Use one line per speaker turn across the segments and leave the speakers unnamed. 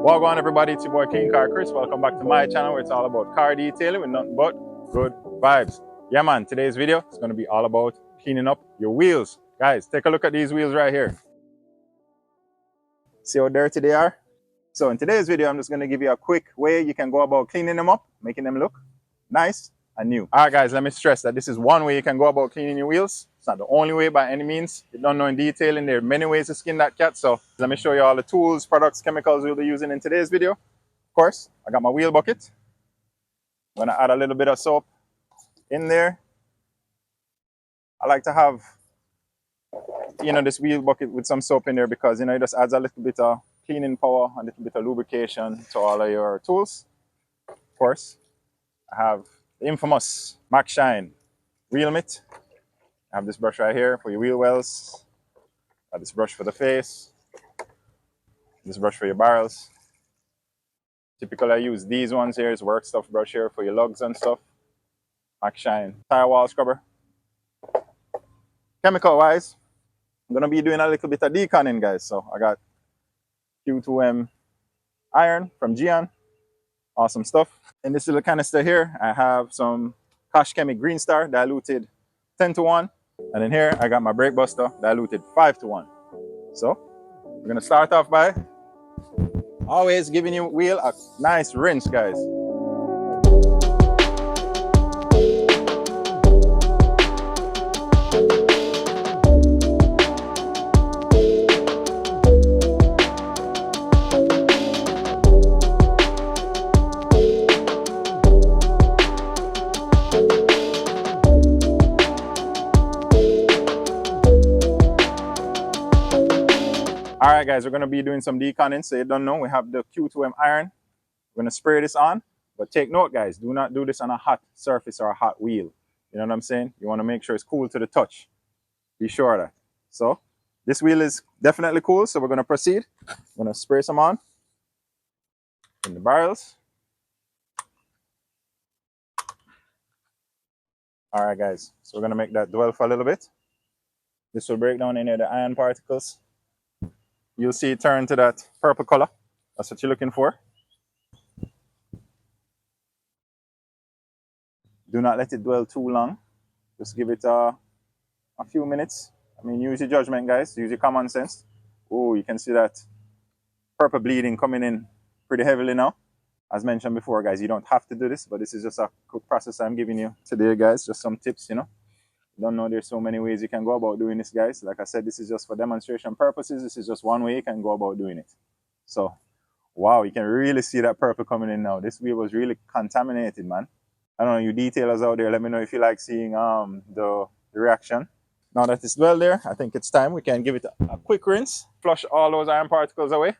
Welcome everybody, it's your boy King Car Chris. Welcome back to my channel where it's all about car detailing with nothing but good vibes. Yeah man, today's video is going to be all about cleaning up your wheels. Guys, take a look at these wheels right here. See how dirty they are? So in today's video, I'm just going to give you a quick way you can go about cleaning them up, making them look nice and new. All right guys, let me stress that this is one way you can go about cleaning your wheels. It's not the only way by any means. If you don't know in detailing, there are many ways to skin that cat. So let me show you all the tools, products, chemicals we'll be using in today's video. Of course, I got my wheel bucket. I'm gonna add a little bit of soap in there. I like to have, this wheel bucket with some soap in there because, it just adds a little bit of cleaning power, a little bit of lubrication to all of your tools. Of course, I have the infamous Max Shine wheel mitt. I have this brush right here for your wheel wells. I have this brush for the face. This brush for your barrels. Typically, I use these ones here. It's work stuff brush here for your lugs and stuff. Max Shine tire wall scrubber. Chemical wise, I'm gonna be doing a little bit of deconning, guys. So I got Q2M iron from Gion. Awesome stuff. In this little canister here, I have some Cash Chemic Green Star diluted 10-1. And in here, I got my brake buster diluted 5-1. So we're gonna start off by always giving your wheel a nice rinse, guys. All right, guys, we're going to be doing some deconning. So you don't know, we have the Q2M iron. We're going to spray this on. But take note, guys, do not do this on a hot surface or a hot wheel. You know what I'm saying? You want to make sure it's cool to the touch. Be sure of that. So this wheel is definitely cool. So we're going to proceed. I'm going to spray some on in the barrels. All right, guys. So we're going to make that dwell for a little bit. This will break down any of the iron particles. You'll see it turn to that purple color. That's what you're looking for. Do not let it dwell too long. Just give it a few minutes. I mean, use your judgment, guys. Use your common sense. Oh, you can see that purple bleeding coming in pretty heavily now. As mentioned before, guys, you don't have to do this, but this is just a quick process I'm giving you today, guys. Just some tips, You don't know there's so many ways you can go about doing this, guys. Like I said, this is just for demonstration purposes. This is just one way you can go about doing it. So, wow, you can really see that purple coming in now. This wheel was really contaminated, man. I don't know, you detailers out there, let me know if you like seeing the reaction. Now that it's well there, I think it's time we can give it a quick rinse. Flush all those iron particles away.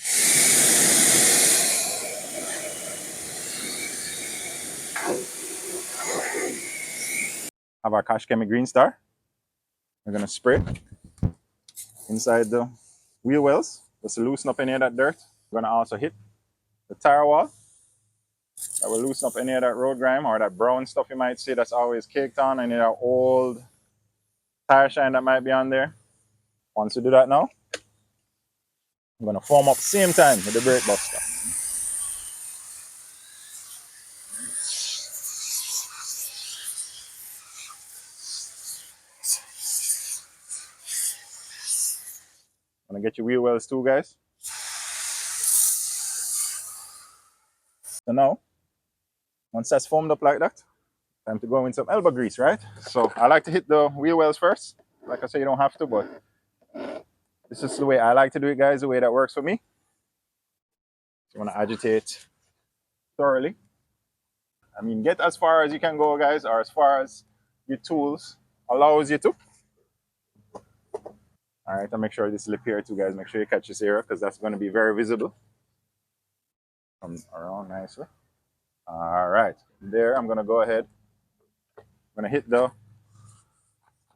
Have our Cash Chemic Green Star. We're gonna spray it inside the wheel wells just to loosen up any of that dirt. We're gonna also hit the tire wall. That will loosen up any of that road grime or that brown stuff you might see that's always caked on, any of that old tire shine that might be on there. Once you do that now, I'm gonna foam up same time with the brake buster. Gonna get your wheel wells too, guys. So now, once that's foamed up like that, time to go in some elbow grease, right? So I like to hit the wheel wells first. Like I say, you don't have to, but this is the way I like to do it, guys, the way that works for me. So you want to agitate thoroughly. I mean, get as far as you can go, guys, or as far as your tools allows you to. All right, I'll make sure this lip here too, guys. Make sure you catch this area because that's going to be very visible. Come around nicely. All right, there, I'm going to go ahead. I'm going to hit the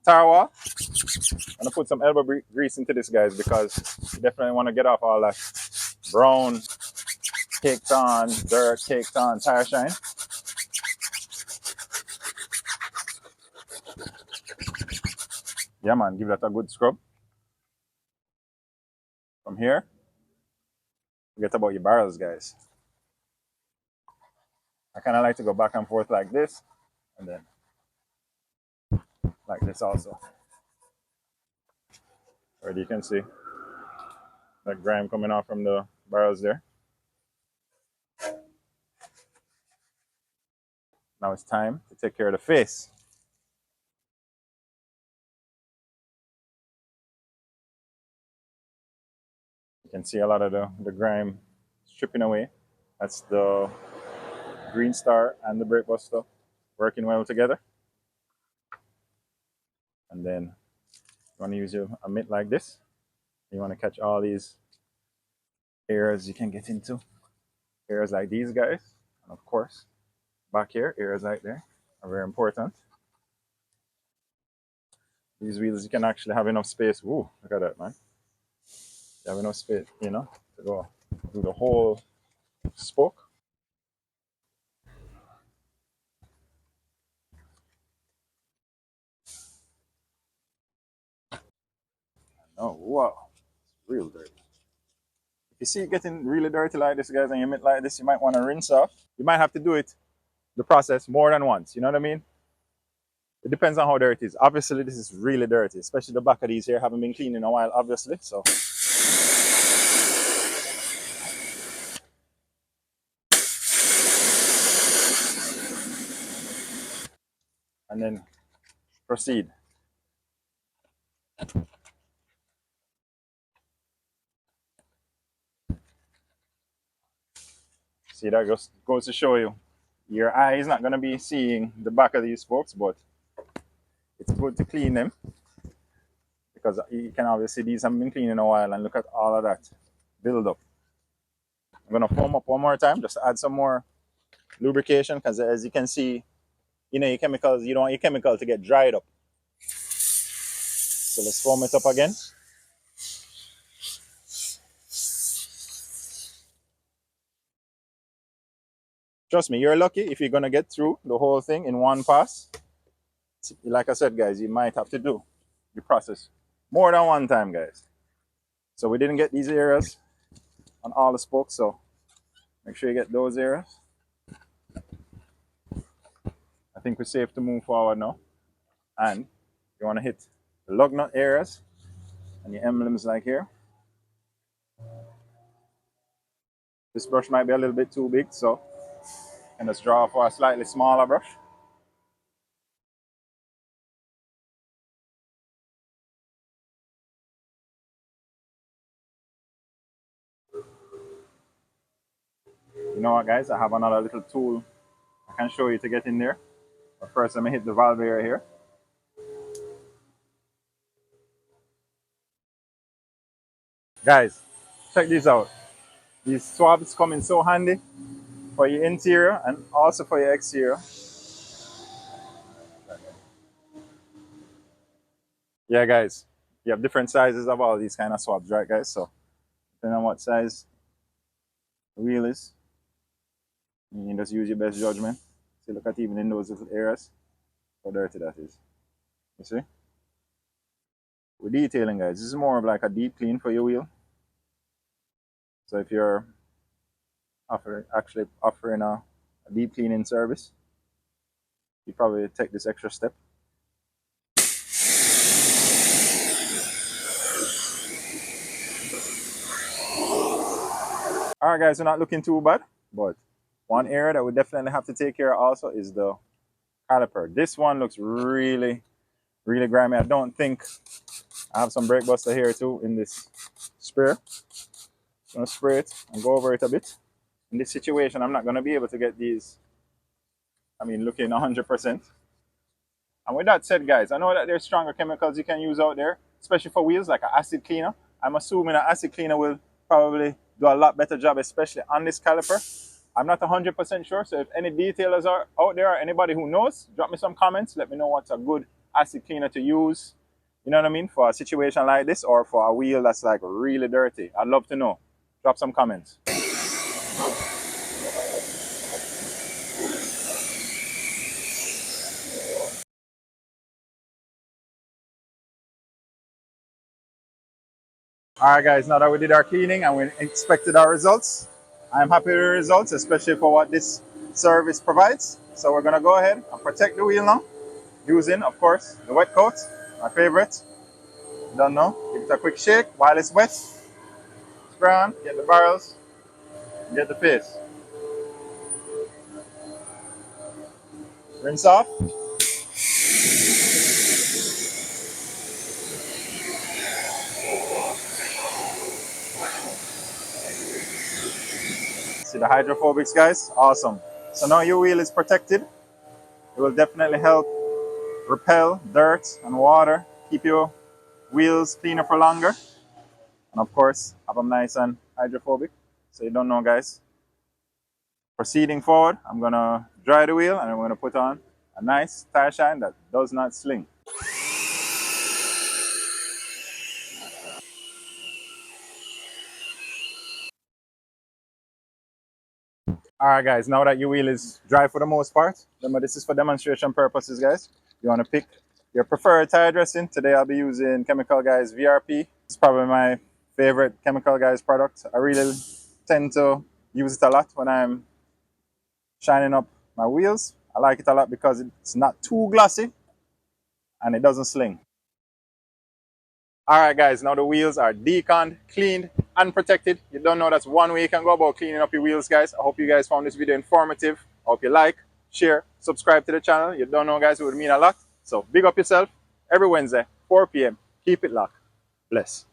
tire wall. I'm going to put some elbow grease into this, guys, because you definitely want to get off all that brown, caked on, dirt, caked on tire shine. Yeah, man, give that a good scrub. From here, Forget about your barrels, guys. I kind of like to go back and forth like this, and then like this also. Already you can see that grime coming off from the barrels there. Now it's time to take care of the face. You can see a lot of the grime stripping away. That's the Green Star and the brake buster working well together. And then you want to use a mitt like this. You want to catch all these areas you can get into. Areas like these guys. And of course, back here, areas like there are very important. These wheels, you can actually have enough space. Ooh, look at that, man. You have enough space, to go through the whole spoke. Oh, wow. It's real dirty. If you see it getting really dirty like this, guys, and you mitt like this, you might want to rinse off. You might have to do it, the process, more than once. You know what I mean? It depends on how dirty it is. Obviously, this is really dirty, especially the back of these here. Haven't been cleaned in a while, obviously. So, and then proceed. See, that just goes to show you. Your eye is not going to be seeing the back of these spokes, but it's good to clean them because you can obviously these haven't been cleaned in a while, and look at all of that build up. I'm going to foam up one more time just to add some more lubrication because as you can see, your chemicals, you don't want your chemical to get dried up. So let's foam it up again. Trust me, you're lucky if you're going to get through the whole thing in one pass. Like I said, guys, you might have to do the process more than one time, guys. So we didn't get these areas on all the spokes, so make sure you get those areas. I think we're safe to move forward now. And you want to hit the lug nut areas and your emblems like here. This brush might be a little bit too big, so you can just draw for a slightly smaller brush. You know what, guys? I have another little tool I can show you to get in there. But first, let me hit the valve area here. Guys, check these out. These swabs come in so handy for your interior and also for your exterior. Yeah, guys, you have different sizes of all these kind of swabs, right, guys? So depending on what size the wheel is, you can just use your best judgment. See, look at even in those little areas how dirty that is. You see? We're detailing, guys. This is more of like a deep clean for your wheel. So if you're actually offering a deep cleaning service, you probably take this extra step. All right, guys, we're not looking too bad, but one area that we definitely have to take care of also is the caliper. This one looks really, really grimy. I don't think I have some brake buster here too in this sprayer. I'm gonna spray it and go over it a bit. In this situation, I'm not gonna be able to get these, looking 100%. And with that said, guys, I know that there's stronger chemicals you can use out there, especially for wheels, like an acid cleaner. I'm assuming an acid cleaner will probably do a lot better job, especially on this caliper. I'm not 100% sure, so if any detailers are out there or anybody who knows, drop me some comments. Let me know what's a good acid cleaner to use, you know what I mean, for a situation like this or for a wheel that's like really dirty. I'd love to know. Drop some comments. All right, guys, now that we did our cleaning and we inspected our results, I'm happy with the results, especially for what this service provides. So we're gonna go ahead and protect the wheel now, using, of course, the wet coat, my favorite. Don't know, give it a quick shake while it's wet. Spray on, get the barrels, get the face. Rinse off. See the hydrophobics, guys? Awesome. So now your wheel is protected. It will definitely help repel dirt and water, keep your wheels cleaner for longer, and of course, have them nice and hydrophobic. So you don't know, guys. Proceeding forward, I'm gonna dry the wheel and I'm gonna put on a nice tire shine that does not sling. All right, guys, now that your wheel is dry for the most part, remember this is for demonstration purposes, guys. You wanna pick your preferred tire dressing. Today I'll be using Chemical Guys VRP. It's probably my favorite Chemical Guys product. I really tend to use it a lot when I'm shining up my wheels. I like it a lot because it's not too glossy and it doesn't sling. All right, guys, now the wheels are deconned, cleaned, and protected. You don't know that's one way you can go about cleaning up your wheels, guys. I hope you guys found this video informative. I hope you like, share, subscribe to the channel. You don't know, guys, it would mean a lot. So big up yourself every Wednesday, 4 p.m. Keep it locked. Bless.